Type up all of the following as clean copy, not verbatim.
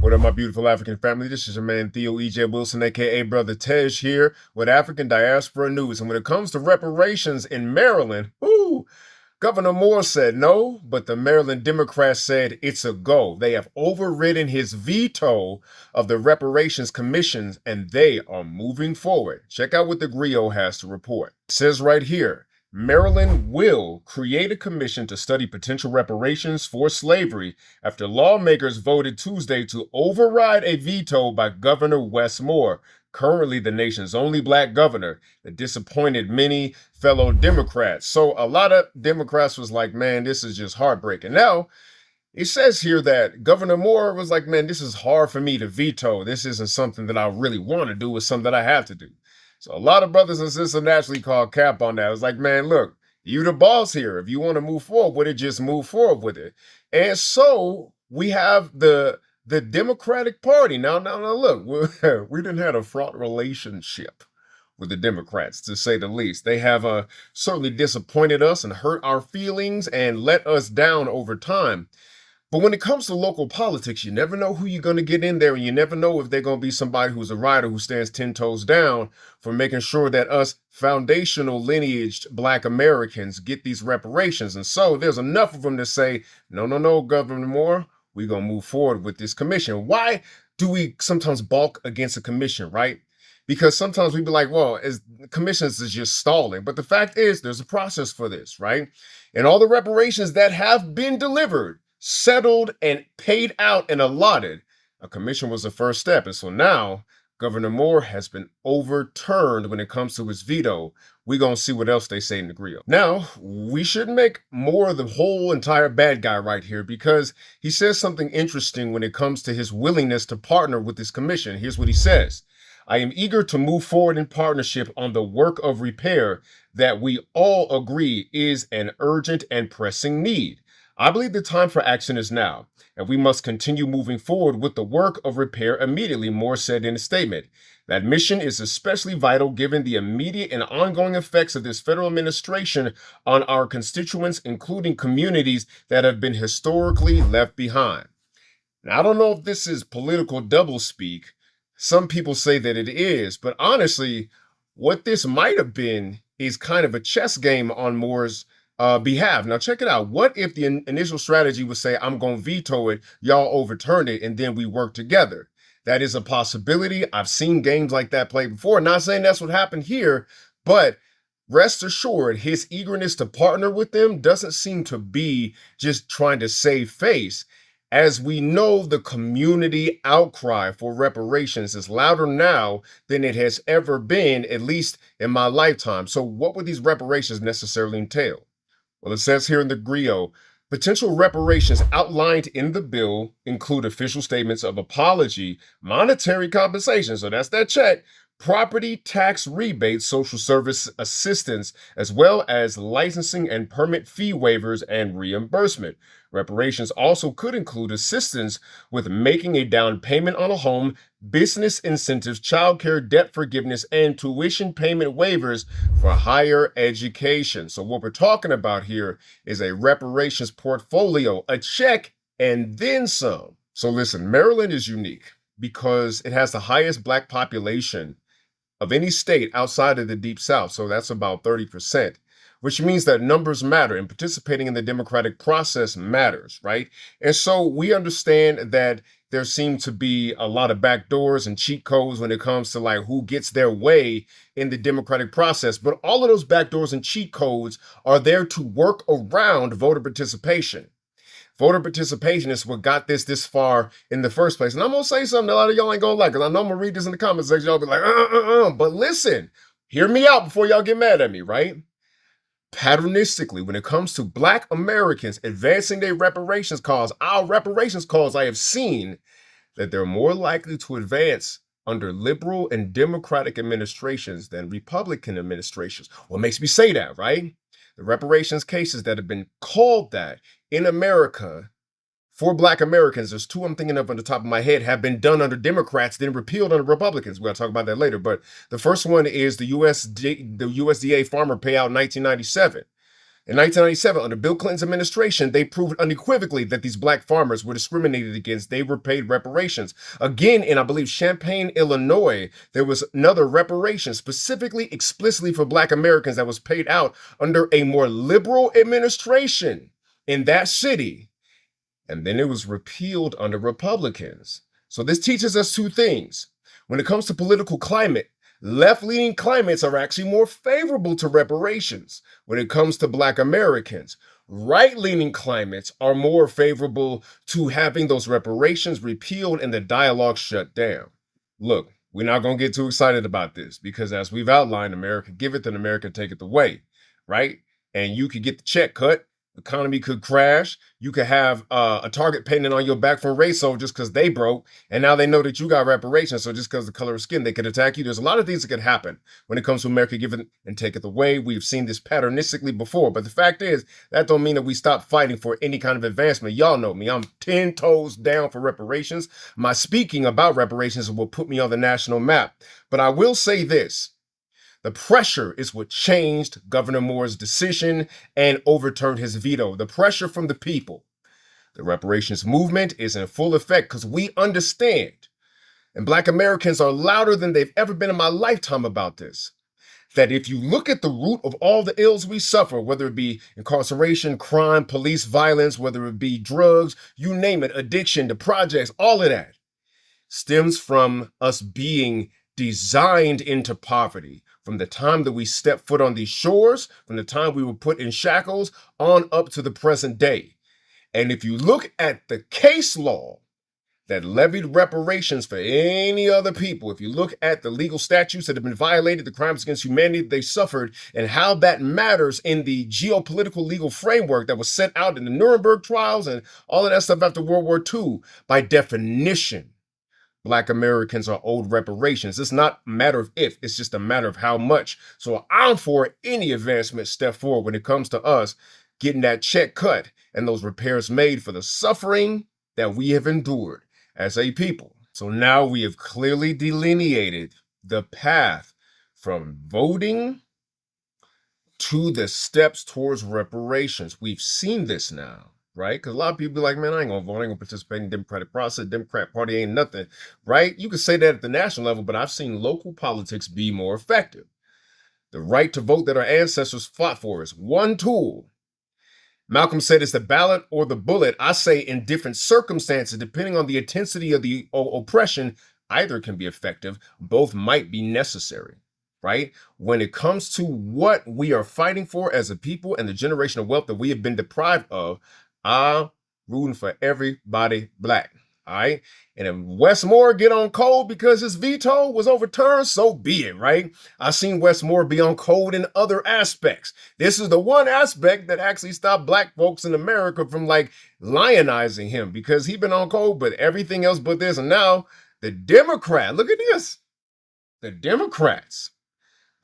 What up, my beautiful African family? This is your man Theo E.J. Wilson, aka Brother Tej, here with African Diaspora News. And when it comes to reparations in Maryland, Governor Moore said no, but the Maryland Democrats said it's a go. They have overridden his veto of the reparations commissions, and they are moving forward. Check out what the Griot has to report. It says right here, Maryland will create a commission to study potential reparations for slavery after lawmakers voted Tuesday to override a veto by Governor Wes Moore, currently the nation's only black governor, that disappointed many fellow Democrats. So a lot of Democrats was like, man, this is just heartbreaking. Now, it says here that Governor Moore was like, man, this is hard for me to veto. This isn't something that I really want to do. It's something that I have to do. So a lot of brothers and sisters naturally call cap on that. It's like, man, look, you the boss here. If you want to move forward with it, just move forward with it. And so we have the Democratic Party. Now, look, we didn't have a fraught relationship with the Democrats, to say the least. They have certainly disappointed us and hurt our feelings and let us down over time. But when it comes to local politics, you never know who you're going to get in there, and you never know if they're going to be somebody who's a rider who stands 10 toes down for making sure that us foundational lineaged Black Americans get these reparations. And so there's enough of them to say, no, Governor Moore, we're going to move forward with this commission. Why do we sometimes balk against a commission, right? Because sometimes we be like, well, commissions is just stalling. But the fact is, there's a process for this, right? And all the reparations that have been delivered, settled, and paid out and allotted, a commission was the first step. And so now Governor Moore has been overturned when it comes to his veto. We're going to see what else they say in the grill. Now, we shouldn't make Moore the whole entire bad guy right here, because he says something interesting when it comes to his willingness to partner with this commission. Here's what he says. I am eager to move forward in partnership on the work of repair that we all agree is an urgent and pressing need. I believe the time for action is now, and we must continue moving forward with the work of repair immediately, Moore said in a statement. That mission is especially vital given the immediate and ongoing effects of this federal administration on our constituents, including communities that have been historically left behind. Now, I don't know if this is political doublespeak. Some people say that it is, but honestly, what this might have been is kind of a chess game on Moore's behalf. Now, check it out. What if the initial strategy was say, I'm going to veto it, y'all overturn it, and then we work together? That is a possibility. I've seen games like that played before. Not saying that's what happened here, but rest assured, his eagerness to partner with them doesn't seem to be just trying to save face. As we know, the community outcry for reparations is louder now than it has ever been, at least in my lifetime. So what would these reparations necessarily entail? Well, it says here in the griot, potential reparations outlined in the bill include official statements of apology, monetary compensation, so that's that check, property tax rebates, social service assistance, as well as licensing and permit fee waivers and reimbursement. Reparations also could include assistance with making a down payment on a home, business incentives, childcare debt forgiveness, and tuition payment waivers for higher education. So what we're talking about here is a reparations portfolio, a check and then some. So listen, Maryland is unique because it has the highest Black population of any state outside of the Deep South. So that's about 30%. Which means that numbers matter, and participating in the democratic process matters, right? And so we understand that there seem to be a lot of backdoors and cheat codes when it comes to like who gets their way in the democratic process. But all of those backdoors and cheat codes are there to work around voter participation. Voter participation is what got this far in the first place. And I'm going to say something a lot of y'all ain't going to like, because I know I'm going to read this in the comment section. Y'all be like, But listen, hear me out before y'all get mad at me, right? Patternistically, when it comes to Black Americans advancing their reparations cause, our reparations cause, I have seen that they're more likely to advance under liberal and democratic administrations than Republican administrations. What makes me say that, right? The reparations cases that have been called that in America for Black Americans, there's two I'm thinking of on the top of my head, have been done under Democrats, then repealed under Republicans. We'll talk about that later. But the first one is the USDA farmer payout in 1997. In 1997, under Bill Clinton's administration, they proved unequivocally that these black farmers were discriminated against. They were paid reparations. Again, in, I believe, Champaign, Illinois, there was another reparation specifically, explicitly for black Americans that was paid out under a more liberal administration in that city. And then it was repealed under Republicans. So this teaches us two things. When it comes to political climate, left-leaning climates are actually more favorable to reparations when it comes to black Americans. Right-leaning climates are more favorable to having those reparations repealed and the dialogue shut down. Look, we're not going to get too excited about this because as we've outlined, America giveth and America taketh away, right? And you could get the check cut. The economy could crash. You could have a target painted on your back from race soldiers because they broke, and now they know that you got reparations. So just because of the color of skin, they could attack you. There's a lot of things that could happen when it comes to America giving and taketh away. We've seen this patternistically before, but the fact is that don't mean that we stop fighting for any kind of advancement. Y'all know me. I'm 10 toes down for reparations. My speaking about reparations will put me on the national map. But I will say this. The pressure is what changed Governor Moore's decision and overturned his veto. The pressure from the people. The reparations movement is in full effect because we understand, and black Americans are louder than they've ever been in my lifetime about this, that if you look at the root of all the ills we suffer, whether it be incarceration, crime, police violence, whether it be drugs, you name it, addiction, the projects, all of that stems from us being designed into poverty. From the time that we stepped foot on these shores, from the time we were put in shackles, on up to the present day. And if you look at the case law that levied reparations for any other people, if you look at the legal statutes that have been violated, the crimes against humanity that they suffered, and how that matters in the geopolitical legal framework that was set out in the Nuremberg trials and all of that stuff after World War II, by definition, Black Americans are owed reparations. It's not a matter of if, it's just a matter of how much. So I'm for any advancement step forward when it comes to us getting that check cut and those repairs made for the suffering that we have endured as a people. So now we have clearly delineated the path from voting to the steps towards reparations. We've seen this now. Right? Because a lot of people be like, man, I ain't gonna vote, I ain't gonna participate in the Democratic process. Democrat Party ain't nothing, right? You could say that at the national level, but I've seen local politics be more effective. The right to vote that our ancestors fought for is one tool. Malcolm said it's the ballot or the bullet. I say in different circumstances, depending on the intensity of the oppression, either can be effective. Both might be necessary. Right? When it comes to what we are fighting for as a people and the generational wealth that we have been deprived of, I'm rooting for everybody black. All right. And if Wes Moore get on code because his veto was overturned, so be it, right? I've seen Wes Moore be on code in other aspects. This is the one aspect that actually stopped black folks in America from like lionizing him because he been on code, but everything else but this. And now the Democrat, look at this. The Democrats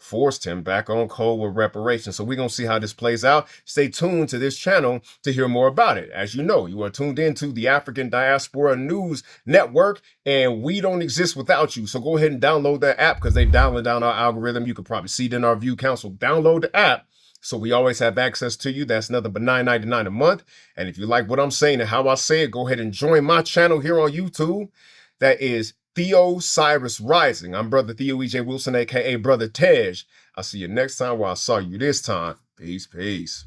forced him back on code with reparations. So we're going to see how this plays out. Stay tuned to this channel to hear more about it. As you know, you are tuned into the African Diaspora News Network, and we don't exist without you. So go ahead and download that app because they download down our algorithm. You can probably see it in our view count. So download the app so we always have access to you. That's nothing but $9.99 a month. And if you like what I'm saying and how I say it, go ahead and join my channel here on YouTube. That is Theo Cyrus Rising. I'm Brother Theo E.J. Wilson, aka Brother Tej. I'll see you next time where I saw you this time. Peace, peace.